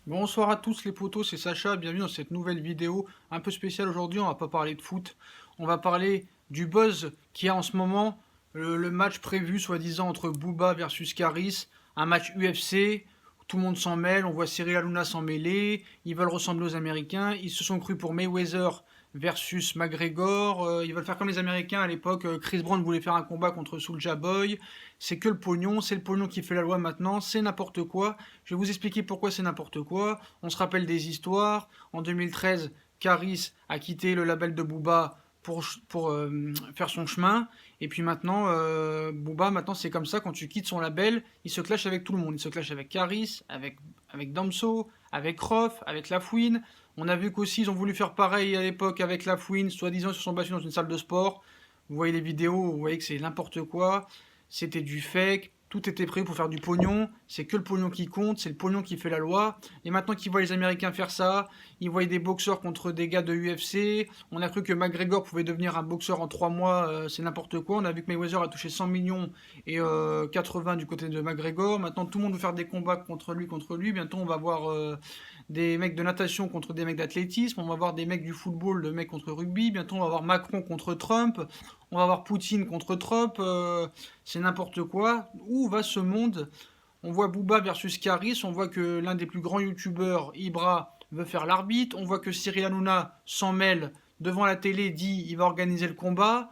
Bonsoir à tous les potos, c'est Sacha, bienvenue dans cette nouvelle vidéo un peu spéciale aujourd'hui. On va pas parler de foot, on va parler du buzz qu'il y a en ce moment, le match prévu soi-disant entre Booba versus Caris, un match UFC, tout le monde s'en mêle, on voit Cyril Hanouna s'en mêler, ils veulent ressembler aux Américains, ils se sont crus pour Mayweather versus McGregor, ils veulent faire comme les Américains à l'époque, Chris Brown voulait faire un combat contre Soulja Boy, c'est que le pognon, c'est le pognon qui fait la loi maintenant, c'est n'importe quoi. Je vais vous expliquer pourquoi c'est n'importe quoi. On se rappelle des histoires. En 2013, Caris a quitté le label de Booba pour faire son chemin. Et puis maintenant, Booba, maintenant c'est comme ça, quand tu quittes son label, il se clash avec tout le monde. Il se clash avec Caris, avec Damso, avec Rof, avec Lafouine. On a vu qu'aussi ils ont voulu faire pareil à l'époque avec Lafouine, soi-disant ils se sont battus dans une salle de sport. Vous voyez les vidéos, vous voyez que c'est n'importe quoi. C'était du fake, tout était prévu pour faire du pognon, c'est que le pognon qui compte, c'est le pognon qui fait la loi. Et maintenant qu'ils voient les Américains faire ça, ils voient des boxeurs contre des gars de UFC, on a cru que McGregor pouvait devenir un boxeur en 3 mois, c'est n'importe quoi. On a vu que Mayweather a touché 100 millions et 80 du côté de McGregor. Maintenant tout le monde veut faire des combats contre lui. Bientôt on va voir des mecs de natation contre des mecs d'athlétisme, on va voir des mecs du football, des mecs contre rugby. Bientôt on va voir Macron contre Trump, on va voir Poutine contre Trump. C'est n'importe quoi. Où va ce monde? On voit Booba versus Caris, on voit que l'un des plus grands youtubeurs, Ibra, veut faire l'arbitre, on voit que Cyril Hanouna s'en mêle devant la télé, dit il va organiser le combat.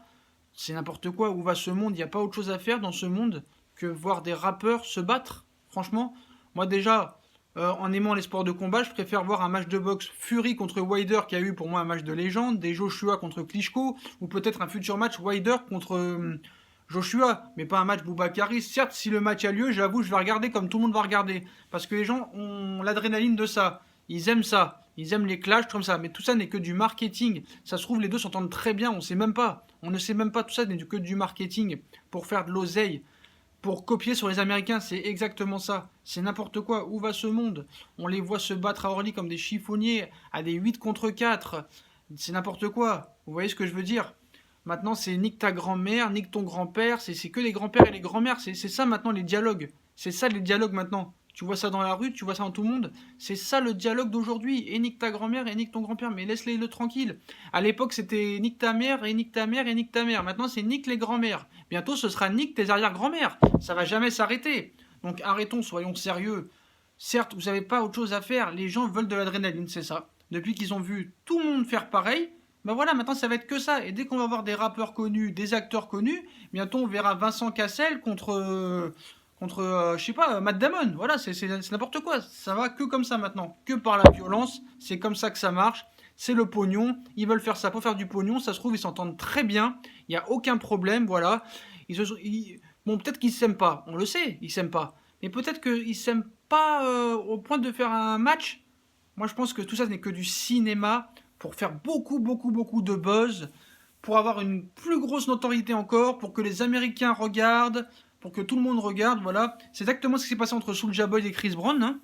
C'est n'importe quoi. Où va ce monde? Il n'y a pas autre chose à faire dans ce monde que voir des rappeurs se battre. Franchement, moi déjà, en aimant les sports de combat, je préfère voir un match de boxe Fury contre Wilder qui a eu pour moi un match de légende, des Joshua contre Klitschko, ou peut-être un futur match Wilder contre Joshua, mais pas un match Boubacaris. Certes, si le match a lieu, j'avoue, je vais regarder comme tout le monde va regarder, parce que les gens ont l'adrénaline de ça, ils aiment ça. Ils aiment les clashs comme ça, mais tout ça n'est que du marketing. Ça se trouve, les deux s'entendent très bien, on sait même pas. On ne sait même pas, tout ça n'est que du marketing pour faire de l'oseille, pour copier sur les Américains, c'est exactement ça. C'est n'importe quoi. Où va ce monde? On les voit se battre à Orly comme des chiffonniers, à des 8 contre 4. C'est n'importe quoi. Vous voyez ce que je veux dire? Maintenant, c'est nique ta grand-mère, nique ton grand-père. C'est que les grands-pères et les grands-mères. C'est ça maintenant les dialogues. C'est ça les dialogues maintenant. Tu vois ça dans la rue, tu vois ça dans tout le monde. C'est ça le dialogue d'aujourd'hui. Et nique ta grand-mère et nique ton grand-père. Mais laisse-les-le tranquille. À l'époque, c'était nique ta mère et nique ta mère et nique ta mère. Maintenant, c'est nique les grands-mères. Bientôt, ce sera nique tes arrière-grand-mères. Ça va jamais s'arrêter. Donc arrêtons, soyons sérieux. Certes, vous n'avez pas autre chose à faire. Les gens veulent de l'adrénaline, c'est ça. Depuis qu'ils ont vu tout le monde faire pareil, ben voilà, maintenant ça va être que ça. Et dès qu'on va voir des rappeurs connus, des acteurs connus, bientôt on verra Vincent Cassel contre je sais pas, Matt Damon. Voilà, c'est n'importe quoi. Ça va que comme ça maintenant. Que par la violence. C'est comme ça que ça marche. C'est le pognon. Ils veulent faire ça pour faire du pognon. Ça se trouve, ils s'entendent très bien. Il n'y a aucun problème. Voilà. Bon, peut-être qu'ils s'aiment pas. On le sait, ils s'aiment pas. Mais peut-être qu'ils s'aiment pas au point de faire un match. Moi, je pense que tout ça n'est que du cinéma pour faire beaucoup, beaucoup, beaucoup de buzz, pour avoir une plus grosse notoriété encore, pour que les Américains regardent, pour que tout le monde regarde. Voilà. C'est exactement ce qui s'est passé entre Soulja Boy et Chris Brown. Hein.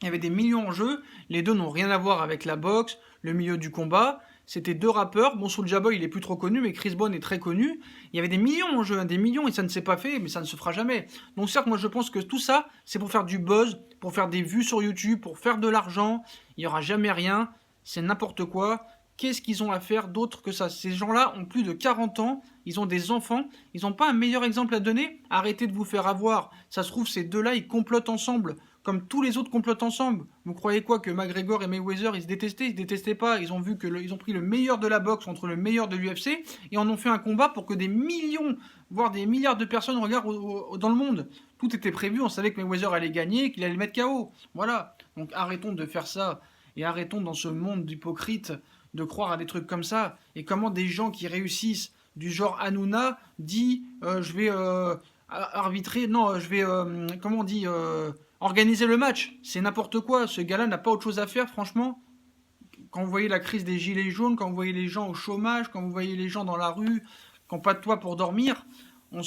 Il y avait des millions en jeu. Les deux n'ont rien à voir avec la boxe, le milieu du combat. C'était deux rappeurs. Bon, Soulja Boy, il est plus trop connu, mais Chris Brown est très connu. Il y avait des millions en jeu, hein, des millions, et ça ne s'est pas fait, mais ça ne se fera jamais. Donc certes, moi je pense que tout ça, c'est pour faire du buzz, pour faire des vues sur YouTube, pour faire de l'argent. Il n'y aura jamais rien. C'est n'importe quoi. Qu'est-ce qu'ils ont à faire d'autre que ça? Ces gens-là ont plus de 40 ans, ils ont des enfants, ils n'ont pas un meilleur exemple à donner? Arrêtez de vous faire avoir. Ça se trouve, ces deux-là, ils complotent ensemble comme tous les autres complotent ensemble. Vous croyez quoi, que McGregor et Mayweather ils se détestaient? Ils se détestaient pas. Ils ont vu que ils ont pris le meilleur de la boxe contre le meilleur de l'UFC et en ont fait un combat pour que des millions, voire des milliards de personnes regardent dans le monde. Tout était prévu. On savait que Mayweather allait gagner, qu'il allait le mettre KO. Voilà. Donc arrêtons de faire ça et arrêtons dans ce monde d'hypocrites de croire à des trucs comme ça. Et comment des gens qui réussissent du genre Hanouna dit je vais arbitrer, non, je vais comment on dit organiser le match. C'est n'importe quoi. Ce gars-là n'a pas autre chose à faire, franchement. Quand vous voyez la crise des gilets jaunes, quand vous voyez les gens au chômage, quand vous voyez les gens dans la rue, qui n'ont pas de toit pour dormir, on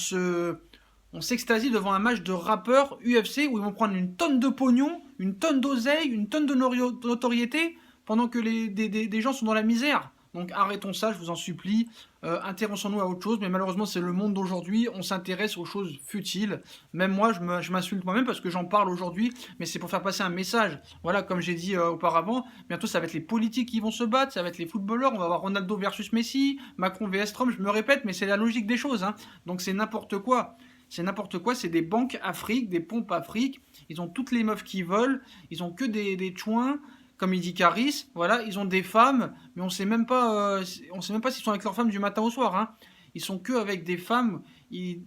s'extasie devant un match de rappeurs UFC où ils vont prendre une tonne de pognon, une tonne d'oseille, une tonne de notoriété pendant que des gens sont dans la misère. Donc arrêtons ça, je vous en supplie. Intéressons-nous à autre chose, mais malheureusement c'est le monde d'aujourd'hui, on s'intéresse aux choses futiles. Même moi, je m'insulte moi-même parce que j'en parle aujourd'hui, mais c'est pour faire passer un message. Voilà, comme j'ai dit auparavant, bientôt ça va être les politiques qui vont se battre, ça va être les footballeurs, on va avoir Ronaldo versus Messi, Macron vs Trump, je me répète, mais c'est la logique des choses, hein. Donc c'est n'importe quoi. C'est n'importe quoi, c'est des banques Afrique, des pompes Afrique, ils ont toutes les meufs qui veulent, ils ont que des chouins, comme il dit Caris, voilà, ils ont des femmes, mais on sait même pas s'ils sont avec leurs femmes du matin au soir, hein. Ils sont que avec des femmes,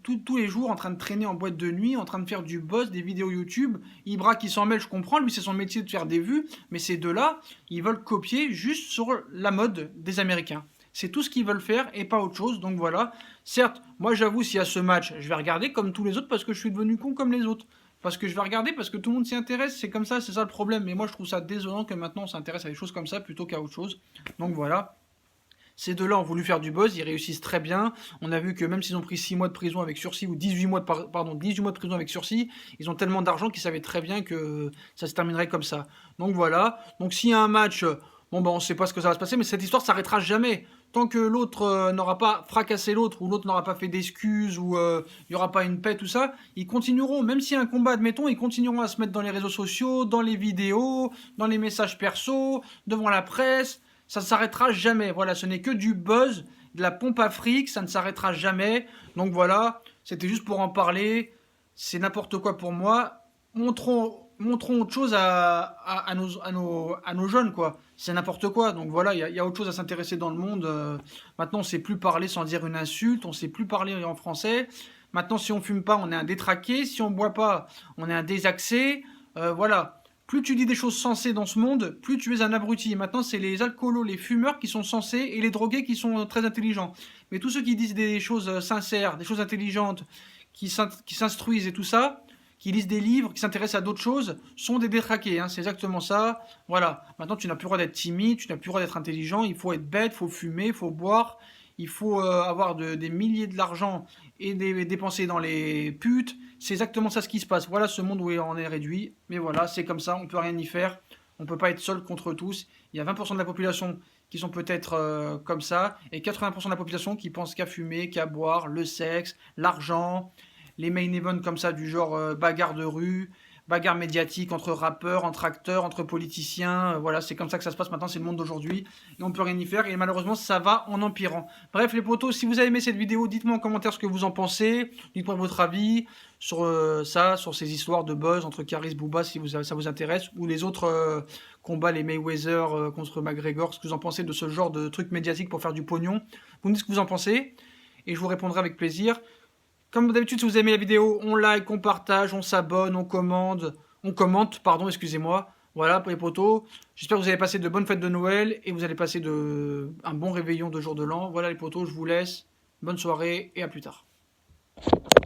tous les jours en train de traîner en boîte de nuit, en train de faire du buzz, des vidéos YouTube. Ibra qui s'en mêle, je comprends, lui c'est son métier de faire des vues, mais ces deux-là, ils veulent copier juste sur la mode des Américains. C'est tout ce qu'ils veulent faire et pas autre chose, donc voilà. Certes, moi j'avoue, s'il y a ce match, je vais regarder comme tous les autres parce que je suis devenu con comme les autres. Parce que je vais regarder, parce que tout le monde s'y intéresse, c'est comme ça, c'est ça le problème. Mais moi je trouve ça désolant que maintenant on s'intéresse à des choses comme ça plutôt qu'à autre chose. Donc voilà. Ces deux-là ont voulu faire du buzz, ils réussissent très bien. On a vu que même s'ils ont pris 6 mois de prison avec sursis, ou 18 mois pardon, 18 mois de prison avec sursis, ils ont tellement d'argent qu'ils savaient très bien que ça se terminerait comme ça. Donc voilà. Donc s'il y a un match, bon ben on sait pas ce que ça va se passer, mais cette histoire s'arrêtera jamais. Tant que l'autre n'aura pas fracassé l'autre, ou l'autre n'aura pas fait d'excuses, ou il n'y aura pas une paix, tout ça, ils continueront. Même s'il y a un combat, admettons, ils continueront à se mettre dans les réseaux sociaux, dans les vidéos, dans les messages perso, devant la presse. Ça ne s'arrêtera jamais. Voilà, ce n'est que du buzz, de la pompe Afrique, ça ne s'arrêtera jamais. Donc voilà, c'était juste pour en parler. C'est n'importe quoi pour moi. Montrons autre chose à nos jeunes, quoi. C'est n'importe quoi. Donc voilà, il y a autre chose à s'intéresser dans le monde. Maintenant, on ne sait plus parler sans dire une insulte, on ne sait plus parler en français. Maintenant, si on fume pas, on est un détraqué. Si on boit pas, on est un désaxé. Voilà. Plus tu dis des choses sensées dans ce monde, plus tu es un abruti. Maintenant, c'est les alcoolos, les fumeurs qui sont sensés et les drogués qui sont très intelligents. Mais tous ceux qui disent des choses sincères, des choses intelligentes, qui s'instruisent et tout ça, qui lisent des livres, qui s'intéressent à d'autres choses, sont des détraqués, hein. C'est exactement ça. Voilà. Maintenant, tu n'as plus le droit d'être timide, tu n'as plus le droit d'être intelligent. Il faut être bête, il faut fumer, il faut boire, il faut avoir des milliers de l'argent et dépenser dans les putes. C'est exactement ça ce qui se passe. Voilà ce monde où on est réduit. Mais voilà, c'est comme ça, on peut rien y faire. On peut pas être seul contre tous. Il y a 20% de la population qui sont peut-être comme ça, et 80% de la population qui pense qu'à fumer, qu'à boire, le sexe, l'argent, les main events comme ça du genre bagarre de rue, bagarre médiatique entre rappeurs, entre acteurs, entre politiciens. Voilà, c'est comme ça que ça se passe maintenant, c'est le monde d'aujourd'hui. Et on peut rien y faire. Et malheureusement, ça va en empirant. Bref, les potos, si vous avez aimé cette vidéo, dites-moi en commentaire ce que vous en pensez. Dites-moi votre avis sur ça, sur ces histoires de buzz entre Caris, Booba, si ça vous intéresse. Ou les autres combats, les Mayweather contre McGregor. Ce que vous en pensez de ce genre de trucs médiatiques pour faire du pognon. Vous me dites ce que vous en pensez. Et je vous répondrai avec plaisir. Comme d'habitude, si vous aimez la vidéo, on like, on partage, on s'abonne, on commente, pardon, excusez-moi. Voilà pour les potos. J'espère que vous allez passer de bonnes fêtes de Noël et vous allez passer un bon réveillon de jour de l'an. Voilà les potos, je vous laisse. Bonne soirée et à plus tard.